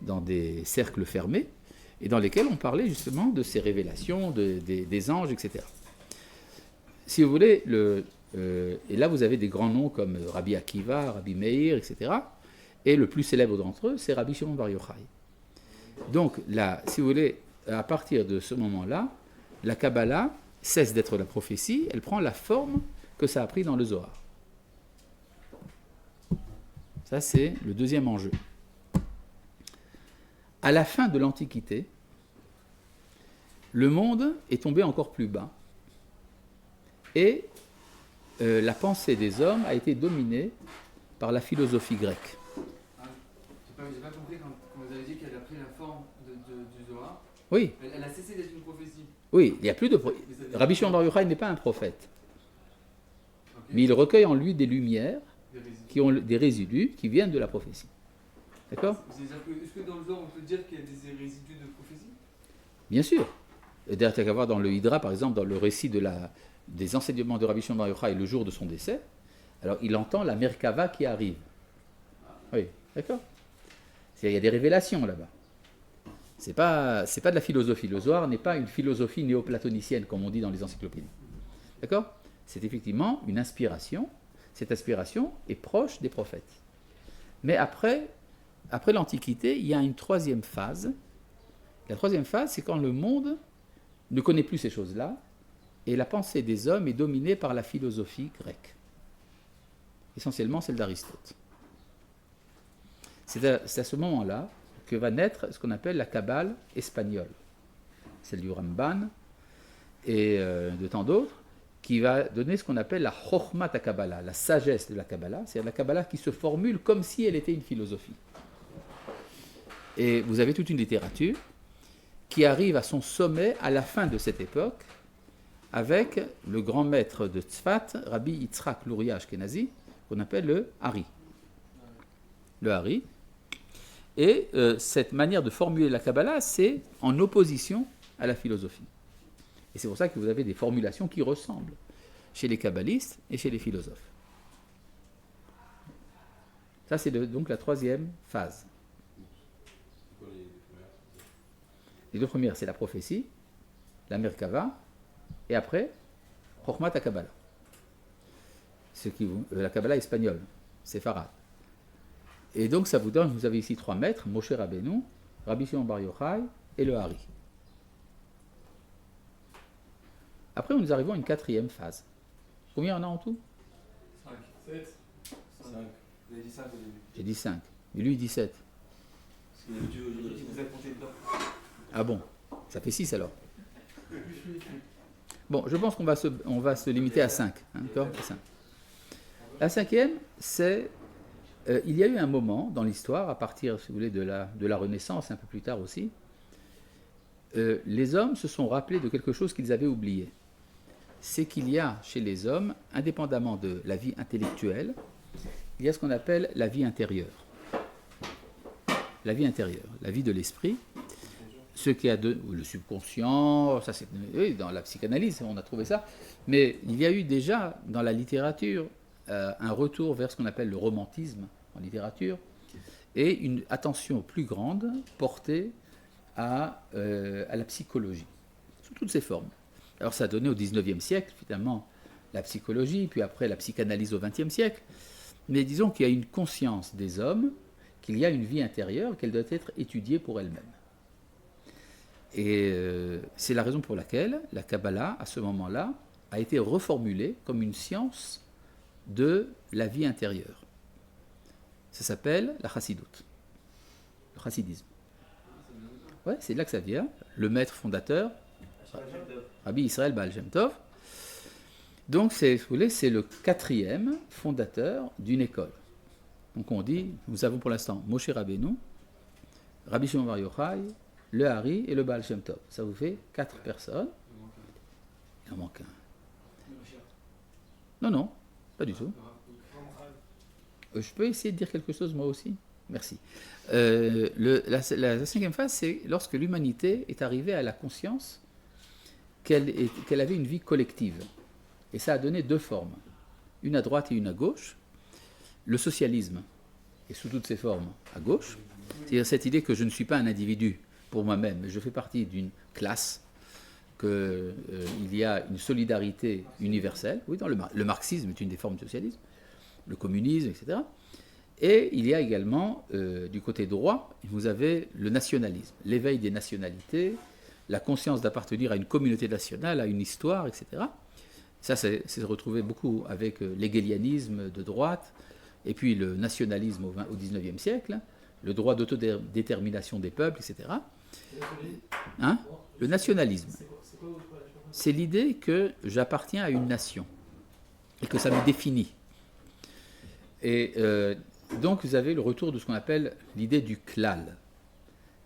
dans des cercles fermés et dans lesquels on parlait justement de ces révélations, des anges, etc. Si vous voulez, et là vous avez des grands noms comme Rabbi Akiva, Rabbi Meir, etc. Et le plus célèbre d'entre eux, c'est Rabbi Shimon Bar Yochai. Donc là, si vous voulez, à partir de ce moment-là, la Kabbalah cesse d'être la prophétie, elle prend la forme que ça a pris dans le Zohar. Ça, c'est le deuxième enjeu. À la fin de l'Antiquité, le monde est tombé encore plus bas et la pensée des hommes a été dominée par la philosophie grecque. J'ai pas compris quand vous avez dit qu'elle a pris la forme du Zohar. Oui. Elle a cessé d'être une prophétie. Oui, il n'y a plus de... Rabbi Shimon Bar Yochai n'est pas un prophète. Okay. Mais il recueille en lui des lumières, qui ont des résidus qui viennent de la prophétie. D'accord? C'est-à-dire que, est-ce que dans le Zohar on peut dire qu'il y a des résidus de prophétie? Bien sûr. D'ailleurs, tu as qu'à voir dans le Hydra, par exemple, dans le récit des enseignements de Rabbi Shimon Bar Yochai le jour de son décès, alors il entend la Merkava qui arrive. Oui, d'accord. Il y a des révélations là-bas. C'est pas de la philosophie. Le Zohar n'est pas une philosophie néoplatonicienne, comme on dit dans les encyclopédies. D'accord? C'est effectivement une inspiration. Cette inspiration est proche des prophètes. Mais après l'Antiquité, il y a une troisième phase. La troisième phase, c'est quand le monde ne connaît plus ces choses-là, et la pensée des hommes est dominée par la philosophie grecque. Essentiellement celle d'Aristote. C'est à ce moment-là que va naître ce qu'on appelle la Kabbale espagnole, celle du Ramban et de tant d'autres, qui va donner ce qu'on appelle la Chokhmat Kabbalah, la sagesse de la Kabbalah, c'est-à-dire la Kabbalah qui se formule comme si elle était une philosophie. Et vous avez toute une littérature qui arrive à son sommet à la fin de cette époque, avec le grand maître de Tzfat, Rabbi Yitzhak Luria Ashkenazi, qu'on appelle le Hari. Le Hari. Et cette manière de formuler la Kabbalah, c'est en opposition à la philosophie. Et c'est pour ça que vous avez des formulations qui ressemblent chez les kabbalistes et chez les philosophes. Ça, c'est donc la troisième phase. Les deux premières, c'est la prophétie, la Merkava, et après, Chokhmat Kabbalah. La Kabbalah espagnole, séfarade. Et donc ça vous donne, vous avez ici trois maîtres, Moshe Rabbeinu, Rabbi Shimon Bar Yochai et le Hari. Après, nous arrivons à une quatrième phase. Combien on a en tout? 5. 7. 5. Vous avez dit 5 au début. J'ai dit 5. Mais lui, il dit 7. Vous avez compté dedans. Ah bon? Ça fait 6 alors. Bon, je pense qu'on va se limiter à 5. Hein, d'accord? À 5. La cinquième, c'est... il y a eu un moment dans l'histoire, à partir, si vous voulez, de la Renaissance, un peu plus tard aussi, les hommes se sont rappelés de quelque chose qu'ils avaient oublié. C'est qu'il y a chez les hommes, indépendamment de la vie intellectuelle, il y a ce qu'on appelle la vie intérieure. La vie intérieure, la vie de l'esprit, ce qui a le subconscient, ça c'est oui, dans la psychanalyse, on a trouvé ça, mais il y a eu déjà dans la littérature un retour vers ce qu'on appelle le romantisme en littérature et une attention plus grande portée à la psychologie, sous toutes ses formes. Alors ça a donné au XIXe siècle, finalement, la psychologie, puis après la psychanalyse au XXe siècle, mais disons qu'il y a une conscience des hommes, qu'il y a une vie intérieure, qu'elle doit être étudiée pour elle-même. Et c'est la raison pour laquelle la Kabbalah, à ce moment-là, a été reformulée comme une science de la vie intérieure. Ça s'appelle la chassidoute, le chassidisme. Ouais, c'est de là que ça vient. Le maître fondateur, Rabbi Israël Baal Shem Tov. Donc, c'est le quatrième fondateur d'une école. Donc, on dit, nous avons pour l'instant Moshe Rabbeinu, Rabbi Shimon Bar Yochai, le Hari et le Baal Shem Tov. Ça vous fait 4 personnes. Il en manque un. Non, pas du tout. Je peux essayer de dire quelque chose moi aussi? Merci. La cinquième phase, c'est lorsque l'humanité est arrivée à la conscience qu'elle avait une vie collective. Et ça a donné 2 formes, une à droite et une à gauche. Le socialisme est sous toutes ses formes à gauche, c'est-à-dire cette idée que je ne suis pas un individu pour moi-même, mais je fais partie d'une classe, qu'il y a une solidarité universelle. Oui, dans le marxisme est une des formes du socialisme, le communisme, etc. Et il y a également, du côté droit, vous avez le nationalisme, l'éveil des nationalités, la conscience d'appartenir à une communauté nationale, à une histoire, etc. Ça, c'est retrouvé beaucoup avec l'hégélianisme de droite, et puis le nationalisme au XIXe siècle, le droit d'autodétermination des peuples, etc. Hein? Le nationalisme, c'est l'idée que j'appartiens à une nation, et que ça me définit. Et donc vous avez le retour de ce qu'on appelle l'idée du klal.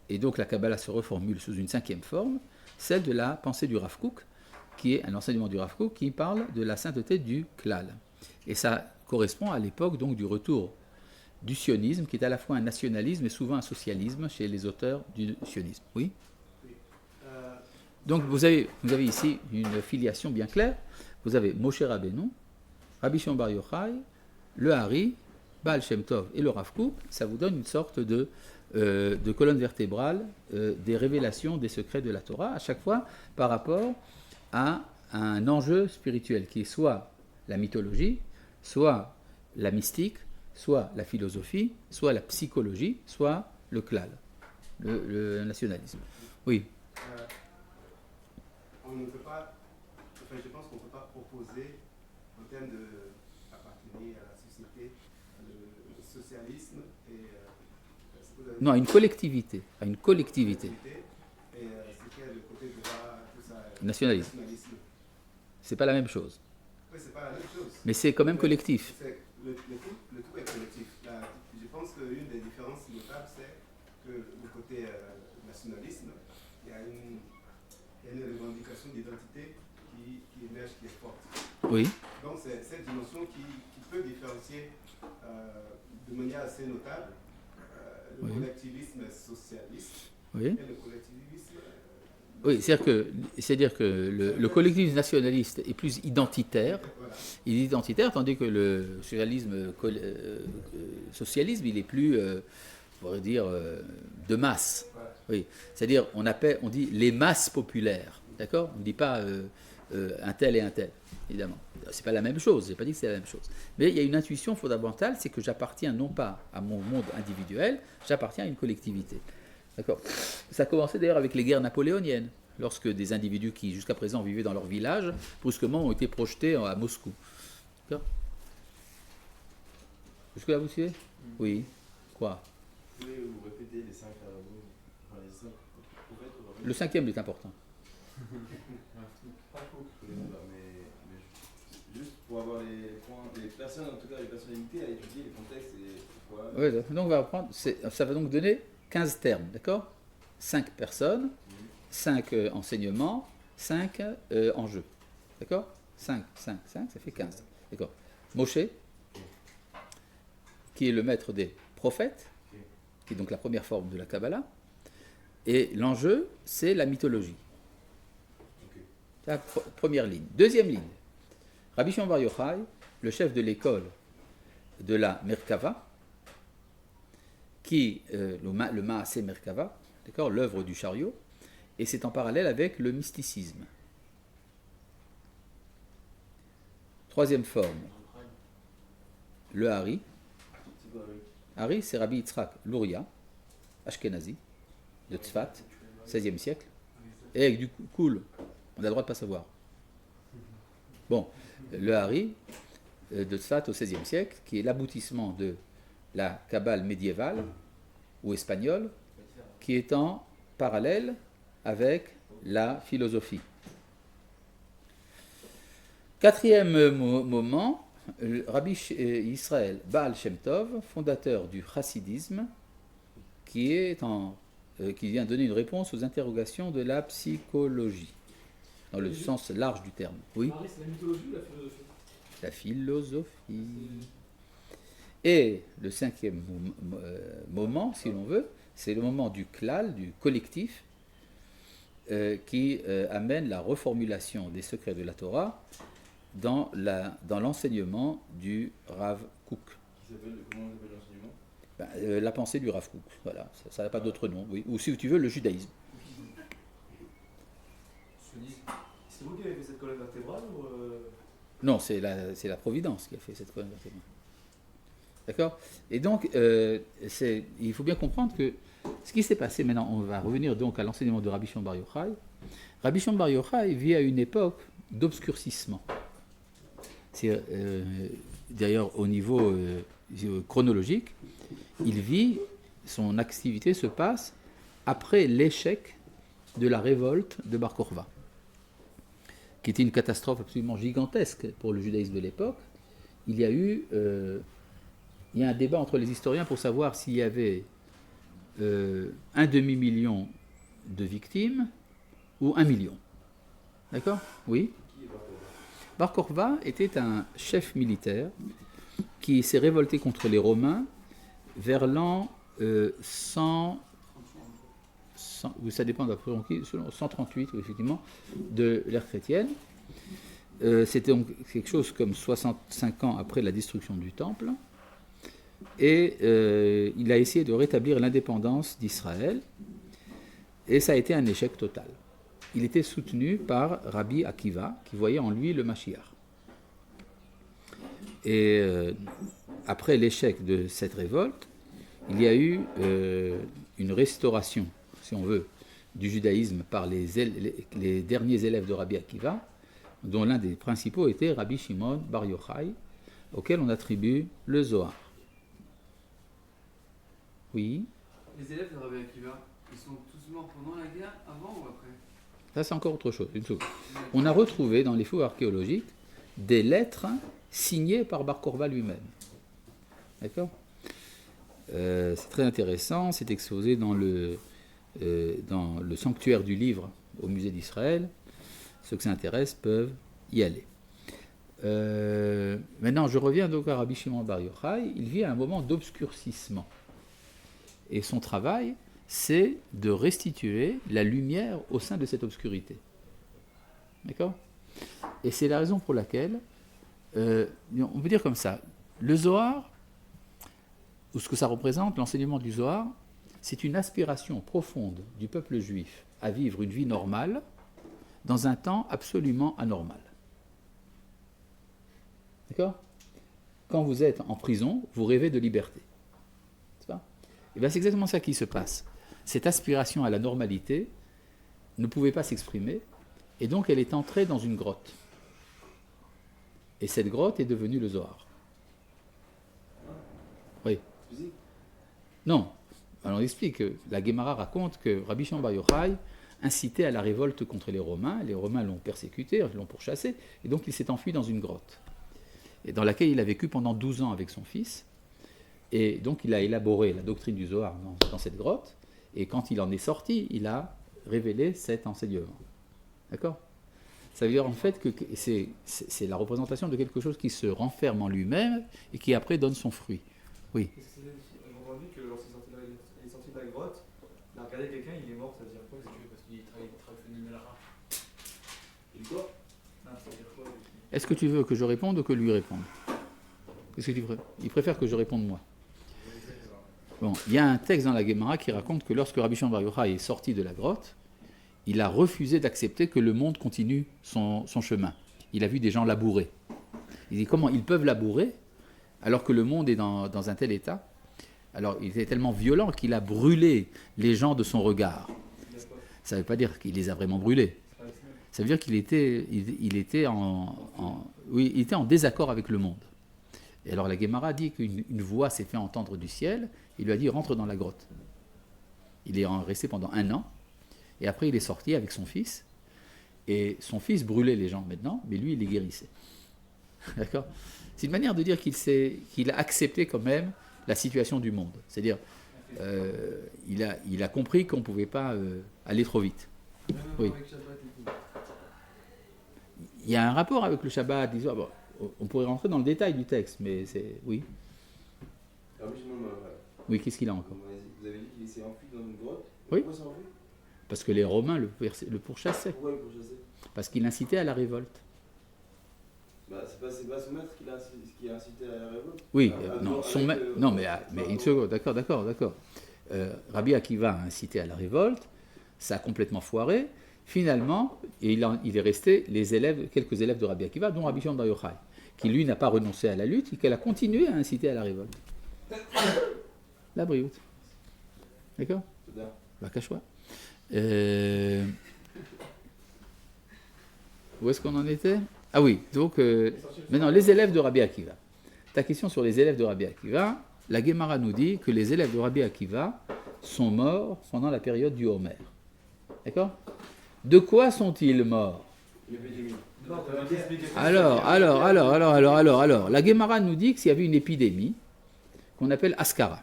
Et donc la Kabbalah se reformule sous une 5e forme, celle de la pensée du Rav Kook, qui est un enseignement du Rav Kook qui parle de la sainteté du klal. Et ça correspond à l'époque donc du retour du sionisme, qui est à la fois un nationalisme et souvent un socialisme chez les auteurs du sionisme. Oui? Donc vous avez ici une filiation bien claire. Vous avez Moshe Rabbeinu, Rabbi Shimon Bar Yochai, le Hari, Baal Shem Tov et le Rav Kook. Ça vous donne une sorte de colonne vertébrale des révélations des secrets de la Torah, à chaque fois par rapport à un enjeu spirituel qui est soit la mythologie, soit la mystique, soit la philosophie, soit la psychologie, soit le klal, le nationalisme. Oui. On ne peut pas, enfin, je pense qu'on ne peut pas proposer, en termes d'appartenir à la société, le socialisme et. Non, à une collectivité. À une collectivité. Et c'est quel le côté droit, tout ça. Nationalisme. C'est pas la même chose. Oui, c'est pas la même chose. Mais c'est quand même collectif. Le tout est collectif. Là, je pense qu'une des différences notables, c'est que le côté nationalisme, il y a une revendication d'identité qui émerge, qui est forte. Oui. Donc c'est cette dimension qui peut différencier de manière assez notable le collectivisme socialiste et le collectivisme... Oui, c'est-à-dire que le collectivisme nationaliste est plus identitaire, il est identitaire, tandis que le socialisme, il est plus, on pourrait dire, de masse. Oui, c'est-à-dire on dit les masses populaires, d'accord ? On ne dit pas un tel et un tel, évidemment. C'est pas la même chose, j'ai pas dit que c'est la même chose. Mais il y a une intuition fondamentale, c'est que j'appartiens non pas à mon monde individuel, j'appartiens à une collectivité. D'accord. Ça a commencé d'ailleurs avec les guerres napoléoniennes, lorsque des individus qui jusqu'à présent vivaient dans leur village, brusquement ont été projetés à Moscou. D'accord. Jusque-là, vous suivez ? Oui. Quoi ? Vous pouvez vous répéter les 5 enfin, les 5 prophètes. Le cinquième est important. Mais juste pour avoir les points, les personnes, en tout cas les personnalités à étudier, les contextes et pourquoi. Oui, donc on va reprendre, ça va donc donner 15 termes, d'accord ? 5 personnes, 5 enseignements, 5 enjeux. D'accord ? 5, ça fait 15. D'accord. Moshe, qui est le maître des prophètes, qui est donc la première forme de la Kabbalah, et l'enjeu, c'est la mythologie. C'est la première ligne. Deuxième ligne, Rabbi Shimon Bar Yochai, le chef de l'école de la Merkava, qui, le Maaseh Merkava, d'accord, l'œuvre du chariot, et c'est en parallèle avec le mysticisme. Troisième forme, le Hari. Hari, c'est Rabbi Yitzhak Luria, Ashkenazi, de Tzfat, 16e siècle, et avec du cool, on a le droit de ne pas savoir. Bon, le Hari, de Tzfat au 16e siècle, qui est l'aboutissement de la Kabbale médiévale ou espagnole, qui est en parallèle avec la philosophie. Quatrième moment, Rabbi Israël Baal Shem Tov, fondateur du chassidisme, qui vient donner une réponse aux interrogations de la psychologie, dans le sens large du terme. Oui. C'est la mythologie ou la philosophie ? La philosophie. Et le cinquième moment, si l'on veut, c'est le moment du klal, du collectif, qui amène la reformulation des secrets de la Torah dans l'enseignement du Rav Kook. Comment on appelle l'enseignement ? La pensée du Rav Kook, voilà, ça n'a pas d'autre nom, oui. Ou si tu veux, le judaïsme. C'est vous qui avez fait cette colonne vertébrale ou Non, c'est la Providence qui a fait cette colonne vertébrale. D'accord ? Et donc, il faut bien comprendre que ce qui s'est passé maintenant, on va revenir donc à l'enseignement de Rabbi Shimon Bar Yochai. Rabbi Shimon Bar Yochai vit à une époque d'obscurcissement. C'est d'ailleurs au niveau chronologique, son activité se passe après l'échec de la révolte de Bar Kokhba, qui était une catastrophe absolument gigantesque pour le judaïsme de l'époque. Il y a un débat entre les historiens pour savoir s'il y avait un demi-million de victimes ou 1 million. D'accord ? Oui. Bar Kokhba était un chef militaire qui s'est révolté contre les Romains vers l'an 100. ça dépend d'après qui, selon 138, effectivement, de l'ère chrétienne. C'était donc quelque chose comme 65 ans après la destruction du temple. Et il a essayé de rétablir l'indépendance d'Israël. Et ça a été un échec total. Il était soutenu par Rabbi Akiva, qui voyait en lui le Mashiach. Et après l'échec de cette révolte, il y a eu une restauration, si on veut, du judaïsme par les derniers élèves de Rabbi Akiva, dont l'un des principaux était Rabbi Shimon Bar Yochai, auquel on attribue le Zohar. Oui. Les élèves de Rabbi Akiva, ils sont tous morts pendant la guerre, avant ou après? Ça, c'est encore autre chose. Une seconde. On a retrouvé dans les fouilles archéologiques des lettres signées par Bar Korba lui-même. D'accord ? C'est très intéressant. C'est exposé dans le sanctuaire du livre au musée d'Israël. Ceux que ça intéresse peuvent y aller. Maintenant, je reviens donc à Rabbi Shimon Bar Yochai. Il vit à un moment d'obscurcissement. Et son travail, c'est de restituer la lumière au sein de cette obscurité. D'accord ? Et c'est la raison pour laquelle, on peut dire comme ça, le Zohar, ou ce que ça représente, l'enseignement du Zohar, c'est une aspiration profonde du peuple juif à vivre une vie normale dans un temps absolument anormal. D'accord ? Quand vous êtes en prison, vous rêvez de liberté. C'est pas ? Et bien c'est exactement ça qui se passe. Cette aspiration à la normalité ne pouvait pas s'exprimer, et donc elle est entrée dans une grotte. Et cette grotte est devenue le Zohar. Oui. Non. Alors on explique que la Guémara raconte que Rabbi Shimon Bar Yochai incitait à la révolte contre les Romains. Les Romains l'ont persécuté, l'ont pourchassé, et donc il s'est enfui dans une grotte, et dans laquelle il a vécu pendant 12 ans avec son fils. Et donc il a élaboré la doctrine du Zohar dans cette grotte, et quand il en est sorti, il a révélé cet enseignement. D'accord ? Ça veut dire en fait que c'est la représentation de quelque chose qui se renferme en lui-même et qui après donne son fruit. Oui. J'ai entendu que lorsqu'il est sorti de la grotte, il a regardé quelqu'un, il est mort, ça veut dire quoi? Parce qu'il travaille une Melacha. Il dit quoi? Non, ça veut dire quoi? Est-ce que tu veux que je réponde ou que lui réponde? Qu'est-ce que tu préfères? Il préfère que je réponde moi. Bon, il y a un texte dans la Guémara qui raconte que lorsque Rabbi Shimon Bar Yochai est sorti de la grotte, il a refusé d'accepter que le monde continue son chemin. Il a vu des gens labourer. Il dit comment ils peuvent labourer alors que le monde est dans un tel état? Alors il était tellement violent qu'il a brûlé les gens de son regard. Ça ne veut pas dire qu'il les a vraiment brûlés. Ça veut dire qu'il était, il était en désaccord avec le monde. Et alors la Guémara dit qu'une voix s'est fait entendre du ciel. Il lui a dit rentre dans la grotte. Il est resté pendant 1 an. Et après, il est sorti avec son fils. Et son fils brûlait les gens maintenant, mais lui, il les guérissait. D'accord ? C'est une manière de dire qu'il a accepté quand même la situation du monde. C'est-à-dire, il a compris qu'on ne pouvait pas aller trop vite. Oui. Il y a un rapport avec le Shabbat. Bon, on pourrait rentrer dans le détail du texte, mais c'est... Oui. Oui, qu'est-ce qu'il a encore? Vous avez dit qu'il s'est enfui dans une grotte. Oui. Pourquoi s'est enfui? Parce que les Romains le pourchassaient. Pourquoi le pourchasser? Parce qu'il incitait à la révolte. Bah, c'est pas son maître qui a incité à la révolte. Oui, non, son maître. Non, mais une seconde, d'accord. Rabbi Akiva a incité à la révolte, ça a complètement foiré. Finalement, il est resté quelques élèves de Rabbi Akiva, dont Rabbi Shimon Bar Yochai, qui lui n'a pas renoncé à la lutte et qu'elle a continué à inciter à la révolte. La brioute. D'accord? La cachoua. Où est-ce qu'on en était? Ah oui, donc maintenant les élèves de Rabbi Akiva. Ta question sur les élèves de Rabbi Akiva, la Guémara nous dit que les élèves de Rabbi Akiva sont morts pendant la période du Homer. D'accord? De quoi sont-ils morts? Alors, la Guémara nous dit qu'il y avait une épidémie qu'on appelle Askara.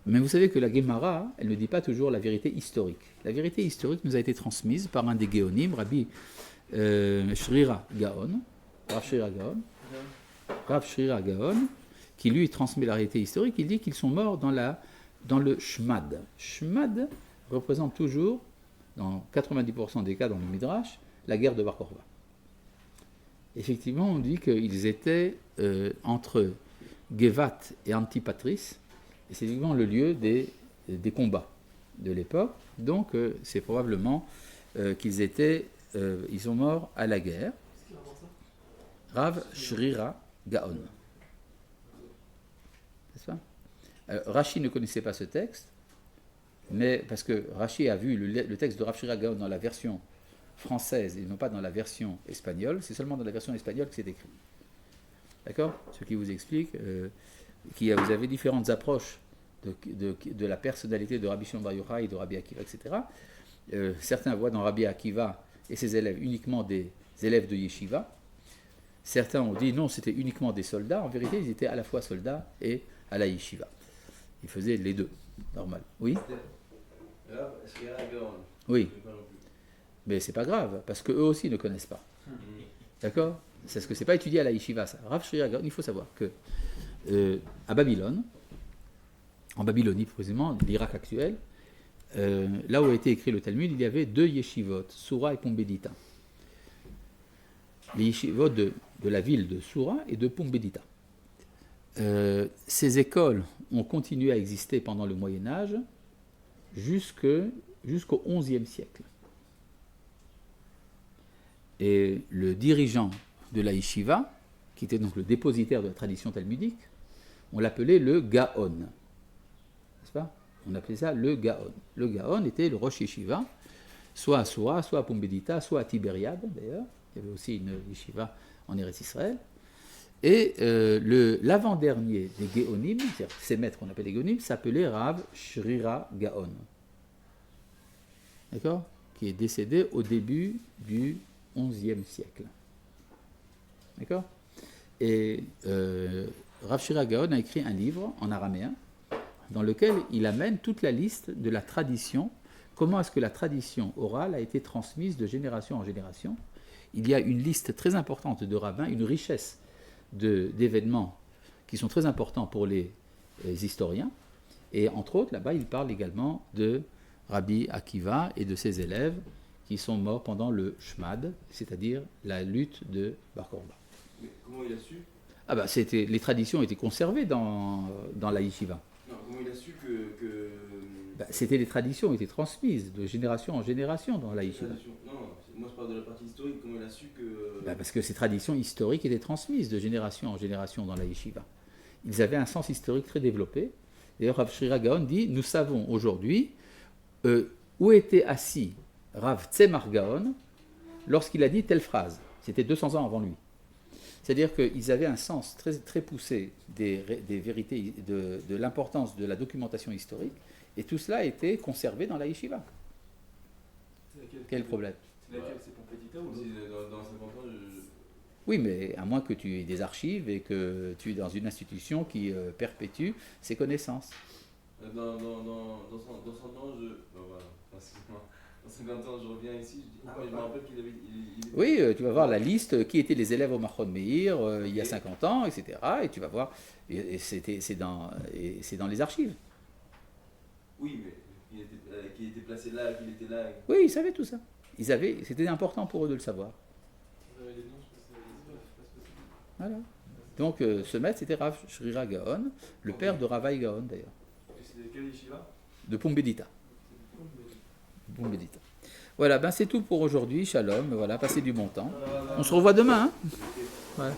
Mais vous savez que la Guémara, elle ne dit pas toujours la vérité historique. La vérité historique nous a été transmise par un des Géonim, Rabbi Shrira Gaon, Rav Shrira Gaon, qui lui transmet la vérité historique. Il dit qu'ils sont morts dans le Shmad. Shmad, représente toujours, dans 90% des cas dans le Midrash, la guerre de Bar Kokhba. Effectivement, on dit qu'ils étaient entre Gevat et Antipatris, et c'est évidemment le lieu des combats de l'époque. Donc, c'est probablement qu'ils ils sont morts à la guerre. Rav Shrira Gaon. C'est ça? Rashi ne connaissait pas ce texte, mais parce que Rashi a vu le texte de Rav Shrira Gaon dans la version française et non pas dans la version espagnole. C'est seulement dans la version espagnole que c'est écrit. D'accord? Ce qui vous explique vous avez différentes approches de la personnalité de Rabbi Shimon Bar Yochai et de Rabbi Akiva, etc. Certains voient dans Rabbi Akiva et ses élèves uniquement des élèves de yeshiva. Certains ont dit non, c'était uniquement des soldats. En vérité, ils étaient à la fois soldats et à la yeshiva. Ils faisaient les deux, normal. Oui? Oui. Mais c'est pas grave, parce qu'eux aussi ne connaissent pas. D'accord? C'est ce que c'est pas étudié à la yeshiva, ça. Rav Shrira Gaon, il faut savoir que à Babylone, en Babylonie précisément, l'Irak actuel, là où a été écrit le Talmud, il y avait 2 yeshivot, Soura et Pumbedita. Les yeshivot de la ville de Soura et de Pumbedita. Ces écoles ont continué à exister pendant le Moyen-Âge jusqu'au XIe siècle. Et le dirigeant de la yeshiva, qui était donc le dépositaire de la tradition talmudique, on l'appelait le Gaon. N'est-ce pas? On appelait ça le Gaon. Le Gaon était le Rosh Yeshiva, soit à Soura, soit à Pumbedita, soit à Tibériade d'ailleurs. Il y avait aussi une yeshiva en Eretz Israël. Et l'avant-dernier des Géonim, c'est-à-dire ces maîtres qu'on appelle les Géonim, s'appelait Rav Shrira Gaon. D'accord? Qui est décédé au début du XIe siècle. D'accord? Et Rav Shrira Gaon a écrit un livre en araméen dans lequel il amène toute la liste de la tradition, comment est-ce que la tradition orale a été transmise de génération en génération. Il y a une liste très importante de rabbins, une richesse d'événements qui sont très importants pour les historiens. Et entre autres, là-bas, il parle également de Rabbi Akiva et de ses élèves qui sont morts pendant le Shmad, c'est-à-dire la lutte de Bar Kokhba. Mais comment il a su? Ah bah, les traditions étaient conservées dans la yeshiva. Non, comment il a su que... Bah, les traditions étaient transmises de génération en génération dans la yeshiva. Non, moi je parle de la partie historique, comment il a su que... Bah, parce que ces traditions historiques étaient transmises de génération en génération dans la yeshiva. Ils avaient un sens historique très développé. D'ailleurs, Rav Shrira Gaon dit, nous savons aujourd'hui où était assis Rav Tzemar Gaon lorsqu'il a dit telle phrase. C'était 200 ans avant lui. C'est-à-dire qu'ils avaient un sens très, très poussé des vérités, de l'importance de la documentation historique, et tout cela a été conservé dans la yeshiva. Quel problème? C'est laquelle? C'est Pumbedita ou Si l'autre? dans 50 ans, Oui, mais à moins que tu aies des archives et que tu es dans une institution qui perpétue ces connaissances. Dans 100 ans, voilà, excuse-moi. Dans 50 ans, je reviens ici, je dis, ah, mais je me rappelle qu'il avait... Oui, tu vas voir la liste qui étaient les élèves au Machon Meir il y a 50 ans, etc. Et tu vas voir, et c'est dans les archives. Oui, mais qu'il était placé là, qu'il était là. Oui, ils savaient tout ça. C'était important pour eux de le savoir. Voilà. Donc ce maître, c'était Rav Shrira Gaon, le père de Ravaï Gaon d'ailleurs. Et c'est quel yeshiva? De Pumbedita. Pumbedita. Voilà, ben c'est tout pour aujourd'hui. Shalom. Voilà, passez du bon temps. On se revoit demain. Hein. Ouais.